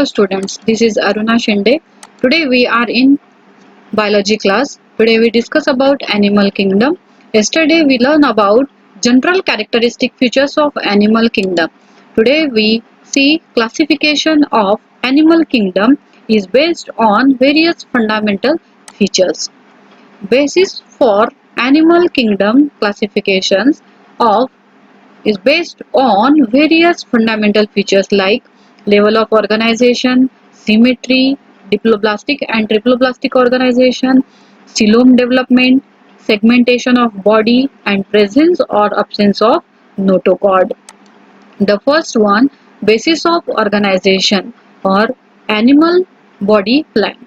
Hello students, this is Aruna Shinde. Today we are in biology class. Today we discuss about animal kingdom. Yesterday we learn about general characteristic features of animal kingdom. Today we see classification of animal kingdom is based on various fundamental features. Basis for animal kingdom classifications of is based on various fundamental features like level of organization, symmetry, diploblastic and triploblastic organization, coelom development, segmentation of body and presence or absence of notochord. The first one, basis of organization or animal body plan.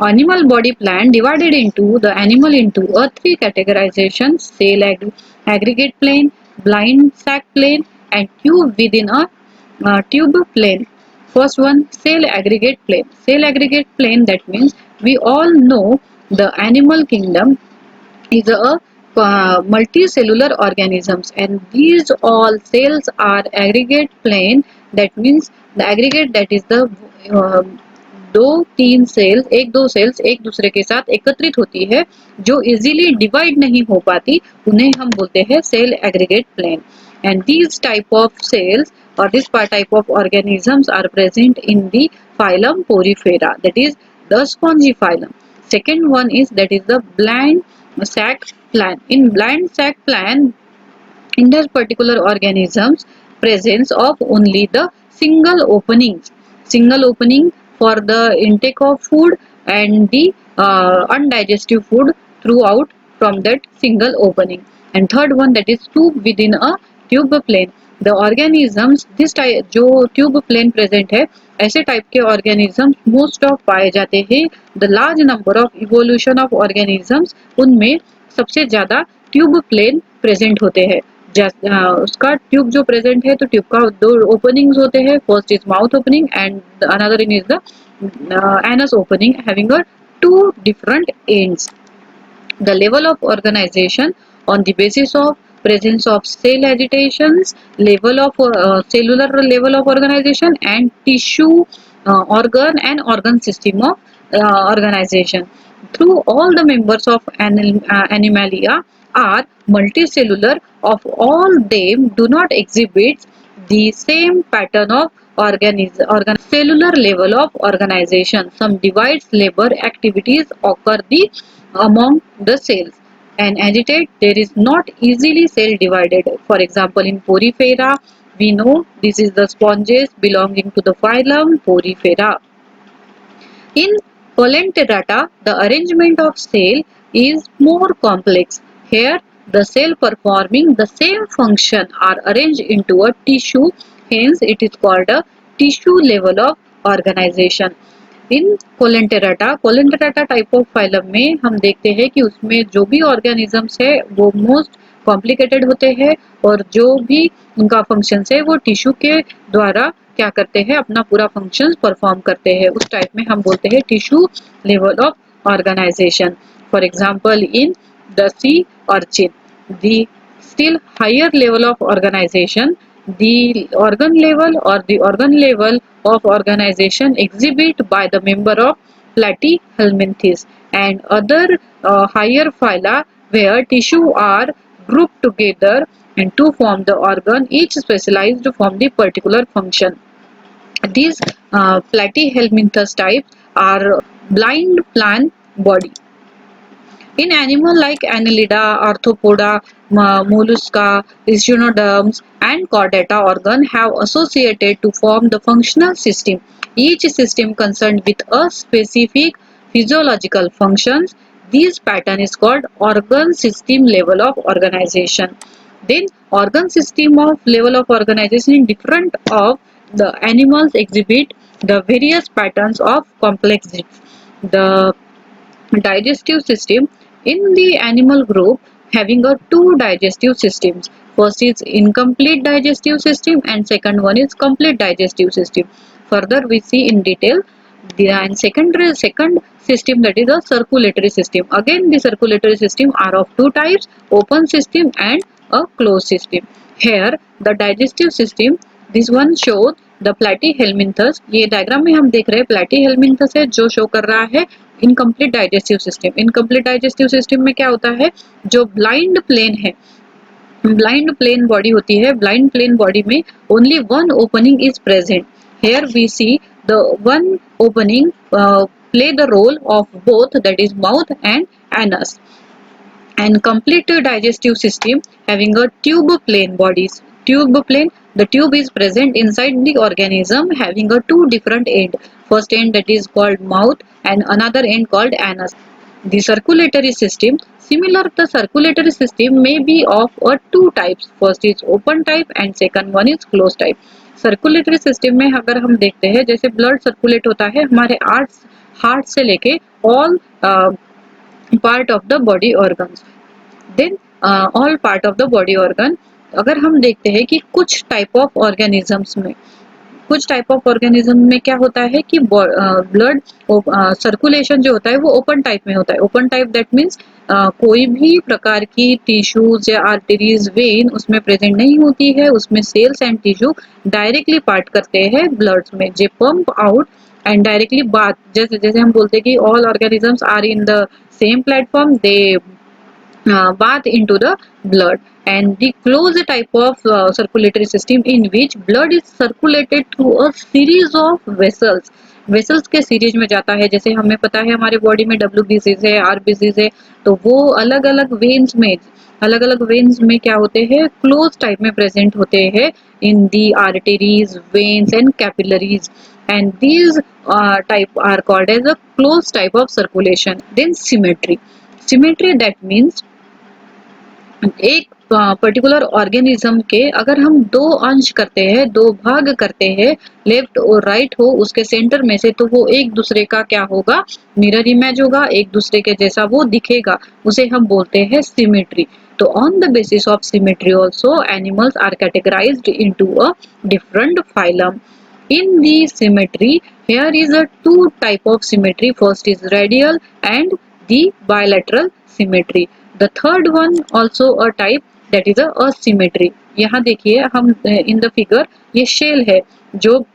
Animal body plan divided into the animal into a three categorization: cell aggregate plane, blind sac plane, and tube within a tube plane. First one, cell aggregate plane. Cell aggregate plane, that means we all know the animal kingdom is a multicellular organisms, and these all cells are aggregate plane. That means the aggregate, that is the uh, दो तीन sales एक दूसरे के साथ एकत्रित होती है, जो इजीली डिवाइड नहीं हो पाती, उन्हें हम बोलते हैं cell aggregate plan. And these type of cells or this type of organisms are present in the phylum Porifera, that is the spongiphylum. Second one is, that is the blind sac plan. In blind sac plan, in this particular organisms, presence of only the single opening for the intake of food and the undigested food throughout from that single opening. And third one, that is tube within a tube plane. The organisms this type जो tube plane present है, ऐसे type के organisms most of पाए जाते हैं. The large number of evolution of organisms, उनमें सबसे ज्यादा ट्यूब प्लेन प्रेजेंट होते हैं. उसका ट्यूब जो प्रेजेंट है, तो ट्यूब का दो ओपनिंग्स होते हैं. First is mouth opening and another in is the anus opening having a two different ends. The level of organization on the basis of presence of cell agitations, level of cellular level of organization, and tissue organ system of organization. Through all the members of animalia are multicellular, of all them do not exhibit the same pattern of cellular level of organization. Some divides labor activities occur among the cells. And agitate, there is not easily cell divided. For example, in Porifera, we know this is the sponges belonging to the phylum Porifera. In Coleontera, the arrangement of cell is more complex. Here, the cell performing the same function are arranged into a tissue, hence it is called a tissue level of organization. In Coelenterata type of phylum में हम देखते हैं कि उसमें जो भी organisms है वो मोस्ट कॉम्प्लिकेटेड होते हैं, और जो भी उनका फंक्शंस है वो टिश्यू के द्वारा क्या करते हैं, अपना पूरा फंक्शंस परफॉर्म करते हैं. उस टाइप में हम बोलते हैं tissue level of organisation. For example, in the sea urchin, the still higher level of organization, the organ level of organization exhibit by the member of Platyhelminthes and other higher phyla, where tissue are grouped together and to form the organ, each specialized from the particular function. These Platyhelminthes types are blind plan body. In animal like Annelida, Arthropoda, Mollusca, Echinoderms, and Chordata, organ have associated to form the functional system. Each system concerned with a specific physiological functions. This pattern is called organ system level of organization. Then organ system of level of organization in different of the animals exhibit the various patterns of complexity. The digestive system, in the animal group, having a two digestive systems. First is incomplete digestive system and second one is complete digestive system. Further we see in detail the second system, that is a circulatory system. Again the circulatory system are of two types: open system and a closed system. Here the digestive system, this one show the Platyhelminthes. ये diagram में हम देख रहे हैं प्लैटीहेल्मिन्थस है जो show कर रहा है incomplete digestive system. Incomplete digestive system में क्या होता है, जो ब्लाइंड प्लेन है, ब्लाइंड प्लेन बॉडी होती है, ब्लाइंड प्लेन बॉडी में only one opening is present. Here we see the one opening play the role of both, that is mouth and anus. And complete digestive system having a tube plane bodies. Tube plane, the tube is present inside the organism having a two different end. First end that is called mouth and another end called anus. The circulatory system, similar the circulatory system may be of two types. First is open type and second one is closed type. Circulatory system में अगर हम देखते हैं, जैसे blood circulate होता है हमारे heart से लेके all part of the body organs, then all part of the body organ. अगर हम देखते हैं कि कुछ टाइप ऑफ ऑर्गेनिजम्स में, कुछ टाइप ऑफ ऑर्गेनिज्म में क्या होता है कि ब्लड सर्कुलेशन जो होता है वो ओपन टाइप में होता है। ओपन टाइप दैट मीन्स कोई भी प्रकार की टिश्यूज या आर्टरीज वेन उसमें प्रेजेंट नहीं होती है, उसमें cells and tissue directly part करते हैं ब्लड में, जे pump out and directly bath, जैसे जैसे हम बोलते हैं कि all organisms are in the same platform, they bath into the blood. And the closed type of circulatory system in which blood is circulated through a series of vessels. Vessels के series में जाता है, जैसे हमें पता है हमारे body में WBCs है, RBCs है, तो वो अलग अलग वेन्स में, अलग अलग वेन्स में क्या होते हैं, क्लोज टाइप में प्रेजेंट होते हैं in the arteries, veins and capillaries, and these type are called as a closed type of circulation. Then symmetry. Symmetry that means एक पर्टिकुलर ऑर्गेनिज्म के अगर हम दो अंश करते हैं, दो भाग करते हैं, लेफ्ट और राइट हो उसके सेंटर में से, तो वो एक दूसरे का क्या होगा, मिरर इमेज होगा, एक दूसरे के जैसा वो दिखेगा, उसे हम बोलते हैं सिमेट्री। तो on the basis of symmetry also animals are categorised into a different phylum. In the symmetry, here is a two type of symmetry. First is radial and the bilateral symmetry. The third one also a type, that is a asymmetry. यहाँ देखिए हम in the figure ये shell है, जो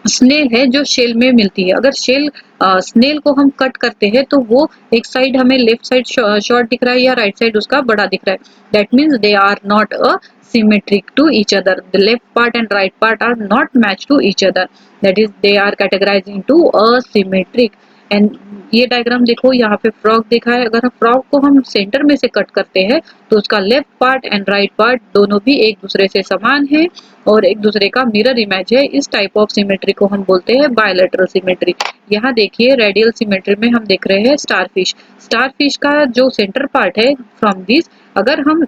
snail है, जो shell में मिलती है। अगर शेल स्नेल को हम कट करते हैं तो वो एक साइड हमें लेफ्ट साइड शॉर्ट दिख रहा है या राइट साइड उसका बड़ा दिख रहा है, that means they are not a symmetric to each other. The left part and right part are not matched to each other, that is they are categorized into asymmetric. And ये diagram देखो, यहाँ पे frog दिखा है, अगर frog को हम centre में से कट करते हैं तो उसका left part and right part दोनों भी एक दूसरे से समान है और एक दूसरे का मिरर इमेज है। इस टाइप ऑफ सिमेट्री को हम बोलते हैं बायलैटरल सिमेट्री। यहाँ देखिए रेडियल सिमेट्री में हम देख रहे हैं स्टारफिश। स्टारफिश का जो सेंटर पार्ट है फ्रॉम दिस, अगर हम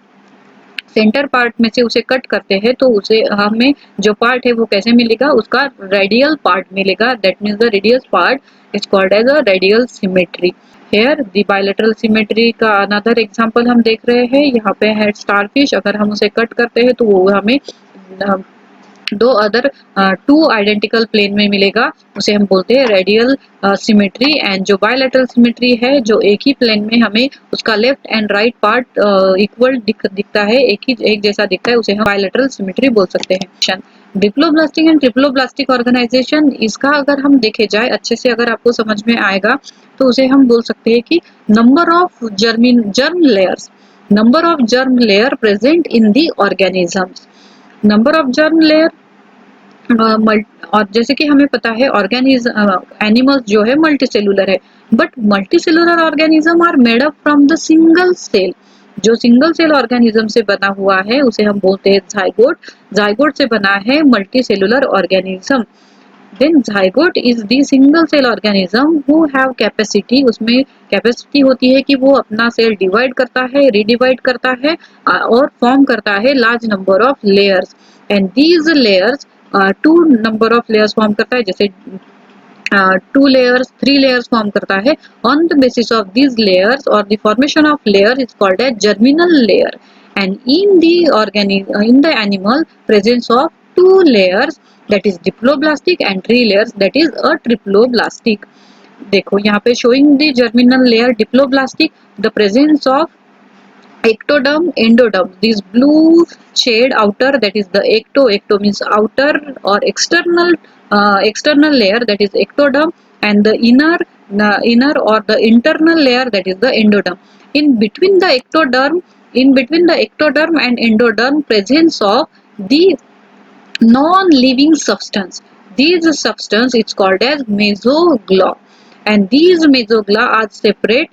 सेंटर पार्ट में से उसे कट करते हैं तो उसे हमें जो पार्ट है वो कैसे मिलेगा, उसका रेडियल पार्ट मिलेगा, that means the radial part is called as a radial symmetry. Here the bilateral symmetry का अनदर एग्जांपल हम देख रहे हैं, यहाँ पे है स्टारफिश, अगर हम उसे कट करते हैं तो वो हमें दो अदर टू आइडेंटिकल प्लेन में मिलेगा, उसे हम बोलते हैं रेडियल सिमेट्री। एंड जो बायलैटरल सिमेट्री है, जो एक ही प्लेन में हमें उसका left and right part equal दिखता है, एक जैसा दिखता है, उसे हम बायलैटरल सिमेट्री बोल सकते हैं। डिप्लोब्लास्टिक एंड ट्रिप्लोब्लास्टिक ऑर्गेनाइजेशन, इसका अगर हम देखे जाए अच्छे से, अगर आपको समझ में आएगा तो उसे हम बोल सकते हैं कि number of germ layers, number of germ layer present in the organisms, number of germ layer. और जैसे कि हमें पता है एनिमल्स जो है मल्टीसेलुलर है, but multicellular organism are made up from the single cell. जो सिंगल सेल ऑर्गेनिज्म से बना हुआ है उसे हम बोलते हैं जाइगोट। जाइगोट से बना है multicellular organism. Then zygote is the single cell organism who have capacity, उसमें कैपेसिटी होती है कि वो अपना सेल डिवाइड करता है, रीडिवाइड करता है और फॉर्म करता है large number of layers. And these layers two number of layers form करता है, जैसे 2 layers 3 layers फॉर्म करता है। On the basis of these layers or the formation of layer is called as germinal layer, and in the animal presence of 2 layers, that is diploblastic, and 3 layers, that is a triploblastic। देखो यहाँ पे showing the germinal layer diploblastic, the presence of ectoderm, endoderm. This blue shade outer, that is the ecto means outer or external layer, that is ectoderm, and the inner or the internal layer, that is the endoderm. In between the ectoderm and endoderm, presence of the non-living substance. These substance is called as mesogla, and these mesogla are separate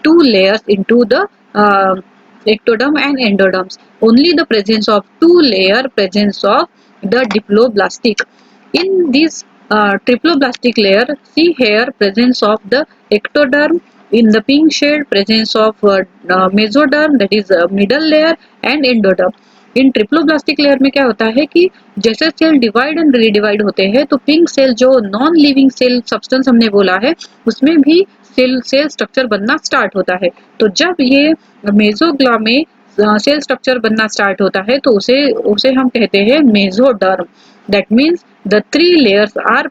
two layers into the ectoderm and endoderms. Only the presence of two layer presence of the diploblastic. In this triploblastic layer, see here presence of the ectoderm in the pink shade, presence of mesoderm, that is middle layer, and endoderm. In triploblastic layer में क्या होता है कि जैसे cell divide and redivide होते हैं तो pink cell जो नॉन लिविंग सेल सब्सटेंस हमने बोला है उसमें भी सेल स्ट्रक्चर बनना स्टार्ट होता है। तो जब ये मेसोग्ला में सेल स्ट्रक्चर बनना स्टार्ट होता है तो उसे उसे हम कहते हैं mesoderm. That means the three layers are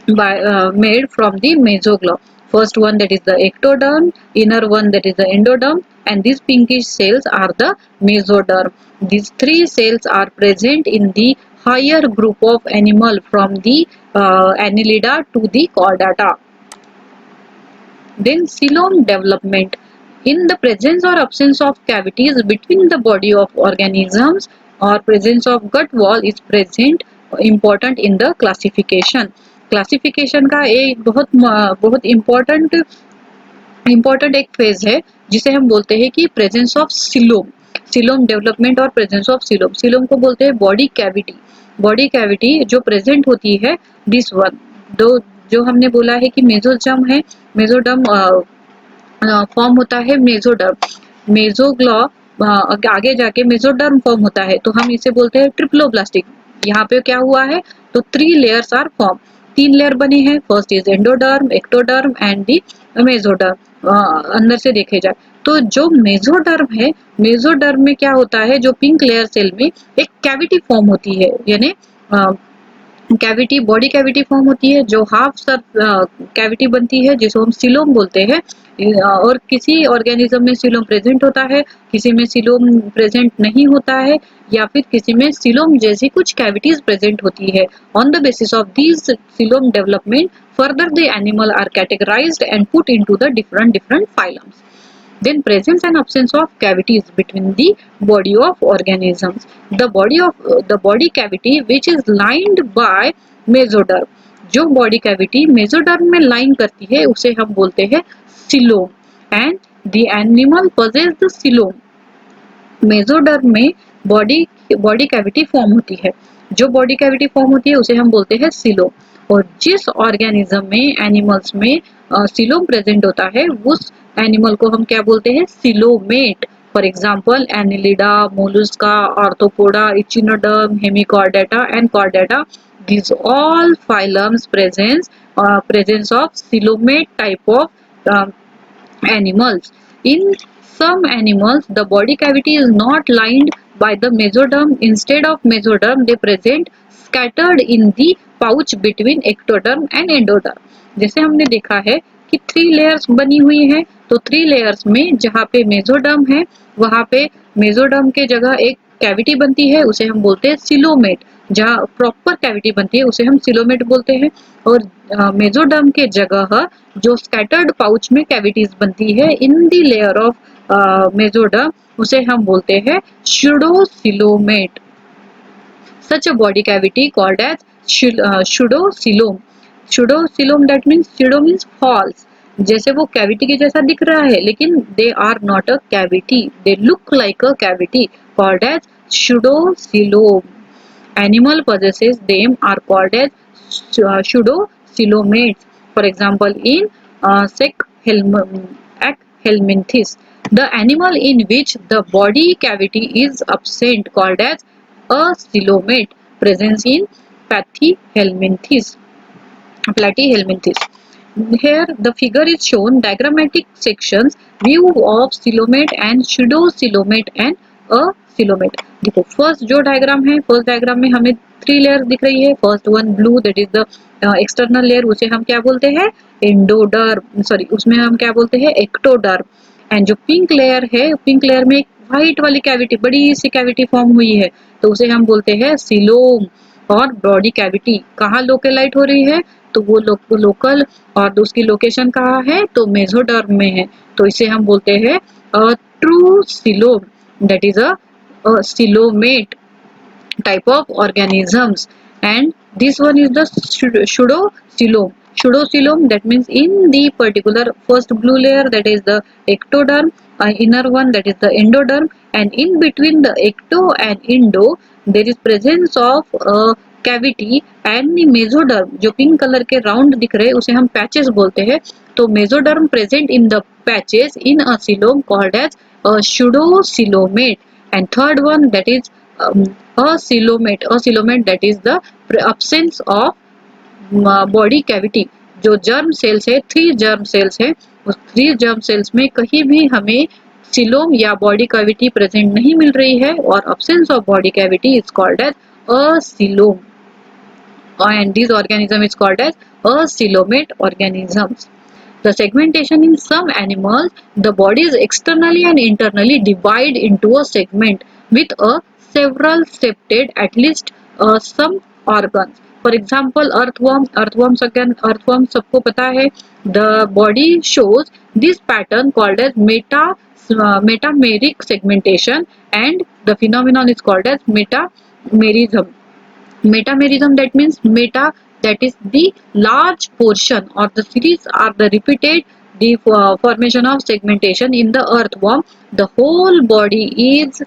made from the mesogla. First one, that is the ectoderm, inner one, that is the endoderm, and these pinkish cells are the mesoderm. These three cells are present in the higher group of animal from the Annelida to the Chordata. Then coelom development. In the presence or absence of cavities between the body of organisms or presence of gut wall is present important in the classification. Classification का एक बहुत important एक phase है जिसे हम बोलते हैं कि presence of coelom. Coelom development और प्रेजेंस ऑफ सिलोम। सिलोम को बोलते हैं बॉडी कैविटी। बॉडी कैविटी जो प्रेजेंट होती है दिस वन, दो जो हमने बोला है कि मेसोडर्म है, मेसोडर्म फॉर्म होता है मेसोडर्म। मेसोग्ला आगे जाके मेसोडर्म फॉर्म होता है तो हम इसे बोलते हैं ट्रिप्लोब्लास्टिक। यहाँ पे क्या हुआ है तो थ्री लेयर्स आर फॉर्म, तीन लेयर बने हैं। First is endoderm, ectoderm and the mesoderm. अंदर से देखे जाए तो जो मेसोडर्म है, मेसोडर्म में क्या होता है जो पिंक लेयर सेल में एक कैविटी फॉर्म होती है, यानी कैविटी बॉडी कैविटी फॉर्म होती है जो हाफ सर कैविटी बनती है जिसको हम सिलोम बोलते हैं। और किसी ऑर्गेनिज्म में सिलोम प्रेजेंट होता है, किसी में सिलोम प्रेजेंट नहीं होता है, या फिर किसी में सिलोम जैसी कुछ कैविटीज प्रेजेंट होती है। On the basis of this coelom development further the animal are categorised and put into the different phylums. Then presence and absence of cavities between the body of organisms. The body cavity which is lined by mesoderm. जो body cavity mesoderm में line करती है उसे हम बोलते हैं coelom. And the animal possess the coelom. Mesoderm में body cavity form होती है, जो बॉडी कैविटी फॉर्म होती है उसे हम बोलते हैं सिलोम। और जिस ऑर्गेनिज्म में एनिमल्स में सिलोम प्रेजेंट होता है उस एनिमल को हम क्या बोलते हैं coelomate. For example Annelida, Mollusca, arthropoda, echinoderm, Hemichordata and Chordata, these all phylums presence of coelomate type of animals. In some animals the body cavity is not lined by the mesoderm. Instead of mesoderm they present scattered in the pouch between ectoderm and endoderm. जैसे हमने देखा है कि three layers बनी हुई है तो three layers में जहाँ पे मेसोडर्म है वहाँ पे मेसोडर्म के जगह एक कैविटी बनती है उसे हम बोलते हैं सिलोमेट। जहाँ प्रॉपर कैविटी बनती है उसे हम सिलोमेट बोलते हैं। और मेसोडर्म के जगह जो स्कैटर्ड पाउच में कैविटीज बनती है इन दी लेयर ऑफ मेसोडर्म उसे हम बोलते हैं pseudocoelomate. Such a body cavity called as pseudocoelom. Pseudocoelom, that means pseudo means false, जैसे वो कैविटी के जैसा दिख रहा है लेकिन they are not a cavity, they look like a cavity, called as pseudocoelom. Animal possesses them are called as pseudocoelomates. For example, in Helminthes, the animal in which the body cavity is absent called as a coelomate, presence in Platyhelminthes. Here the figure is shown diagrammatic sections view of coelomate and pseudocoelomate and a coelomate. देखो first जो diagram है, first diagram में हमें three layer दिख रही है। First one blue, that is the external layer, उसे हम क्या बोलते हैं एंडोडर्म, सॉरी उसमें हम क्या बोलते हैं एक्टोडर्म। एंड जो पिंक लेयर है, पिंक लेयर में एक व्हाइट वाली कैविटी, बड़ी सी कैविटी फॉर्म हुई है, तो उसे हम बोलते हैं सीलोम और बॉडी कैविटी। कहाँ लोकेलाइट हो रही है, तो वो लोकल, और उसकी लोकेशन कहाँ है, तो मेसोडर्म में है, तो इसे हम बोलते हैं true coelom, that is a coelomate type of organisms. And this one is the pseudocoelom. Pseudocoelom, that means in the particular first blue layer, that is the ectoderm, inner one, that is the endoderm, and in between the ecto and endo there is presence of a cavity and the mesoderm, जो pink colour के round दिख रहे हैं उसे हम patches बोलते हैं, तो mesoderm present in the patches in a coelom called as a pseudocoelomate. And third one, that is a coelomate, that is the absence of body cavity. जो जर्म सेल्स है, 3 जर्म सेल्स है, उस 3 germ cells में कहीं भी हमें coelom या body cavity present नहीं मिल रही है, और absence of body cavity is called as a coelom, and this organism is called as a coelomate organisms. The segmentation in some animals, the body is externally and internally divide into a segment with a several septate, at least some organs. For example, earthworms again, earthworm सबको पता है. The body shows this pattern called as metameric segmentation, and the phenomenon is called as metamerism. Metamerism, that means meta, that is the large portion, or the series are the repeated the formation of segmentation in the earthworm. The whole body is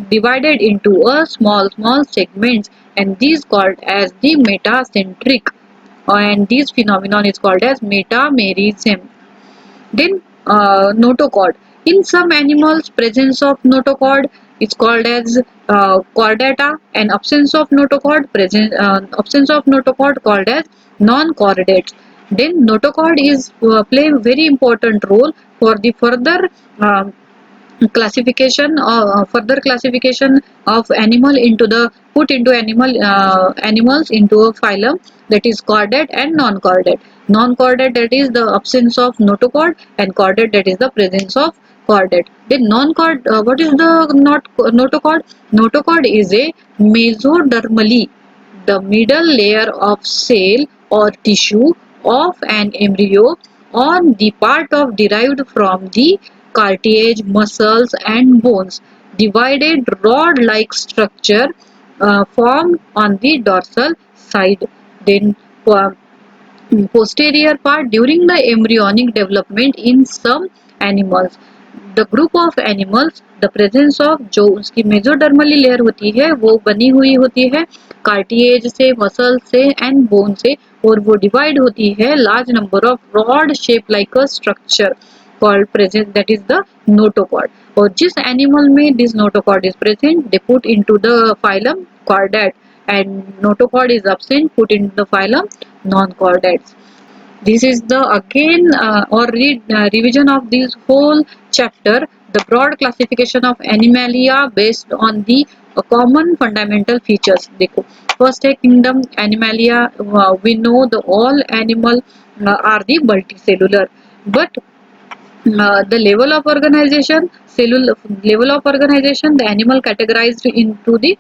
divided into a small segments, and these called as the metacentric, and this phenomenon is called as metamerism. Then notochord. In some animals, presence of notochord is called as chordata, and absence of notochord called as non-chordates. Then notochord is play a very important role for the um, further classification of animal into the put into animals into a phylum, that is chordate and non-chordate. Non-chordate, that is the absence of notochord, and chordate, that is the presence of chordate. Then non-chord, what is the not notochord? Notochord is a mesodermally, the middle layer of cell or tissue of an embryo on the part of derived from the cartilage, muscles and bones. Divided rod-like structure formed on the dorsal side. Then posterior part during the embryonic development in some animals. The group of animals, the presence of, जो उसकी मेजोडर्मली layer होती है वो बनी हुई होती है कार्टिएज से, मसल से एंड बोन से, और वो डिवाइड होती है large number of rod shape like a structure called present, that is the notochord. और जिस एनिमल में this notochord is present, they put into the phylum chordate, and notochord is absent, put into the phylum non-chordates. This is the again revision of this whole chapter, the broad classification of animalia based on the common fundamental features. देखो, first है kingdom animalia. We know the all animal are the multicellular, but the level of organization, cellular level of organization, the animal categorized into the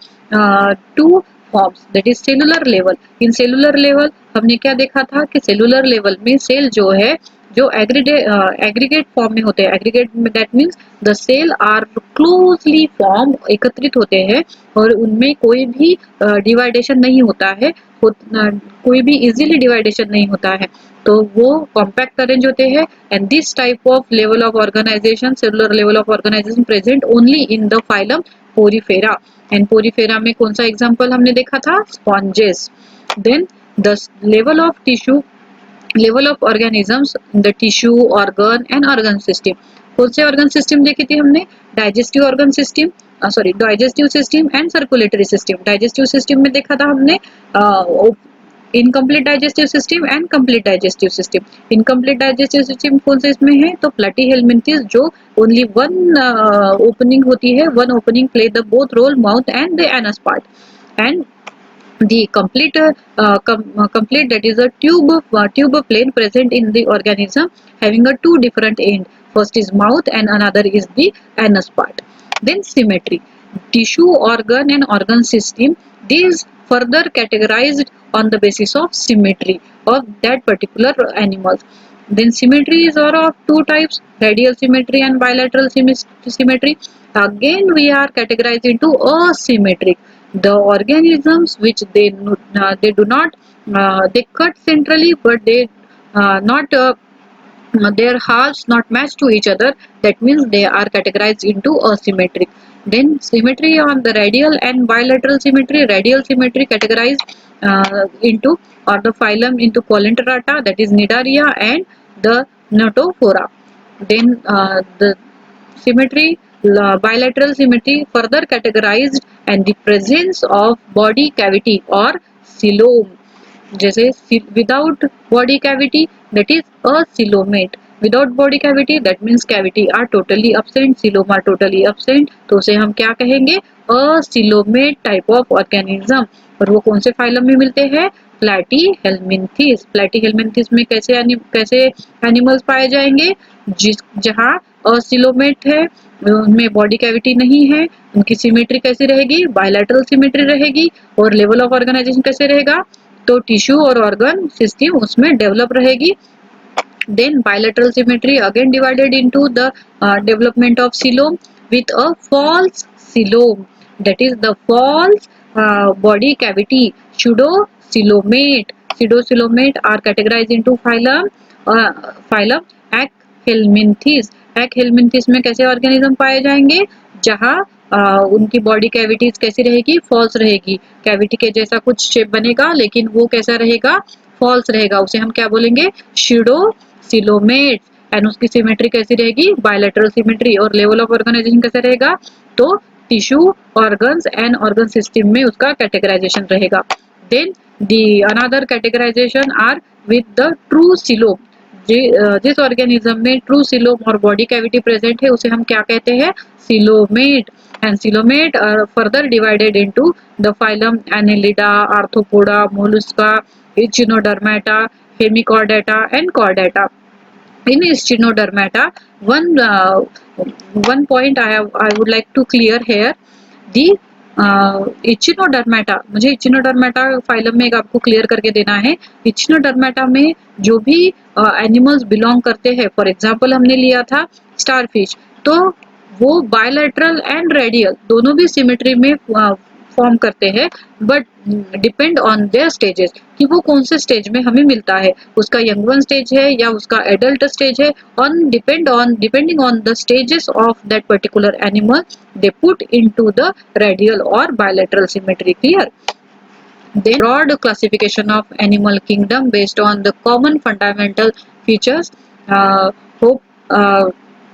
two forms, that is cellular level. In cellular level हमने क्या देखा था कि cellular level में cell जो है जो aggregate form में होते हैं, aggregate that means the cell are closely form, एकत्रित होते हैं और उनमें कोई भी डिवाइडेशन नहीं होता है, कोई भी इजीली डिवाइडेशन नहीं होता है, तो वो कॉम्पैक्ट अरेंज होते हैं. And this type of level of organisation, cellular level of organisation present only in the phylum Porifera. And Porifera में कौन सा एग्जांपल हमने देखा था, sponges. Then the level of tissue, level of organisms in the tissue, organ and organ system. कौन से organ system देखी थी हमने, digestive organ system, digestive system and circulatory system. Digestive system में देखा था हमने incomplete digestive system and complete digestive system. Incomplete digestive system कौन से इसमें है, तो प्लेटीहेलमिंथेस, जो ओनली वन ओपनिंग होती है, one opening play the both role mouth and the anus part. And the complete, that is a tube plane present in the organism having a two different end. First is mouth and another is the anus part. Then symmetry. Tissue, organ and organ system, these further categorized on the basis of symmetry of that particular animal. Then symmetries are of two types, radial symmetry and bilateral symmetry. Again we are categorized into asymmetric. The organisms which they do not they cut centrally, but they not their halves not match to each other, that means they are categorized into asymmetric. Then symmetry on the radial and bilateral symmetry. Radial symmetry categorized into or the phylum into Coelenterata, that is Cnidaria, and the Notophora. Then the symmetry, bilateral symmetry further categorized and the presence of body cavity or coelom. जैसे without body cavity, that is a coelomate. Without body cavity, that means cavity are totally absent, coelom are totally absent, तो उसे हम क्या कहेंगे, a coelomate type of organism. और वो कौन से फाइलम में मिलते हैं, प्लैटीहेल्मिन्थीज. प्लैटीहेल्मिन्थीज में कैसे एनिमल्स पाए जाएंगे, जहाँ असिलोमेट है, उनमें बॉडी कैविटी नहीं है, उनकी सिमेट्री कैसी रहेगी, बायलैटरल सिमेट्री रहेगी, और लेवल ऑफ ऑर्गेनाइजेशन कैसे रहेगा, तो टिश्यू और ऑर्गन सिस्टम उसमें डेवलप रहेगी. Then bilateral symmetry again divided into the development of coelom with a false coelom, that is the false body cavity. Pseudocoelomate. Pseudocoelomate are categorized into phylum Achelminthes. Achelminthes में कैसे organism पाए जाएंगे, जहाँ उनकी body cavities कैसी रहेगी, false रहेगी. Cavity के जैसा कुछ शेप बनेगा लेकिन वो कैसा रहेगा, फॉल्स रहेगा, उसे हम क्या बोलेंगे, pseudocoelomates. एंड उसकी सिमेट्री कैसी रहेगी, बायलैटरल सिमेट्री. और लेवल ऑफ ऑर्गेनाइजेशन कैसा रहेगा, तो tissue, organs and organ system में उसका कैटेगराइजेशन रहेगा. Then the another categorisation are with the true coelom. जिस ऑर्गेनिज्म में ट्रू coelom और बॉडी कैविटी प्रेजेंट है उसे हम क्या कहते हैं, coelomate. And coelomate are further divided into the phylum Annelida, Arthropoda, Mollusca, Echinodermata, Hemichordata and Chordata. In Echinodermata, one point I would like to clear here. The इचिनोडर्मेटा, मुझे इचिनोडर्मेटा phylum में एक आपको क्लियर करके देना है. इचिनोडर्मेटा में जो भी एनिमल्स बिलोंग करते हैं, फॉर एग्जांपल हमने लिया था स्टारफिश, तो वो बायलैटरल एंड रेडियल दोनों भी सिमेट्री में फॉर्म करते हैं, but depend on their stages कि वो कौन से स्टेज में हमें मिलता है, उसका यंग वन स्टेज है या उसका एडल्ट स्टेज है. Depending on the stages of that particular animal they put into the radial or bilateral symmetry. Clear? Then broad classification of animal kingdom based on the common fundamental features. Hope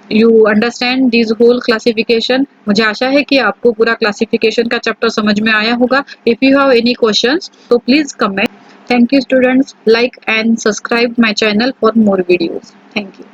you understand this whole classification. मुझे आशा है कि आपको पूरा classification का chapter समझ में आया होगा. If you have any questions, so please comment. Thank you students. Like and subscribe my channel for more videos. Thank you.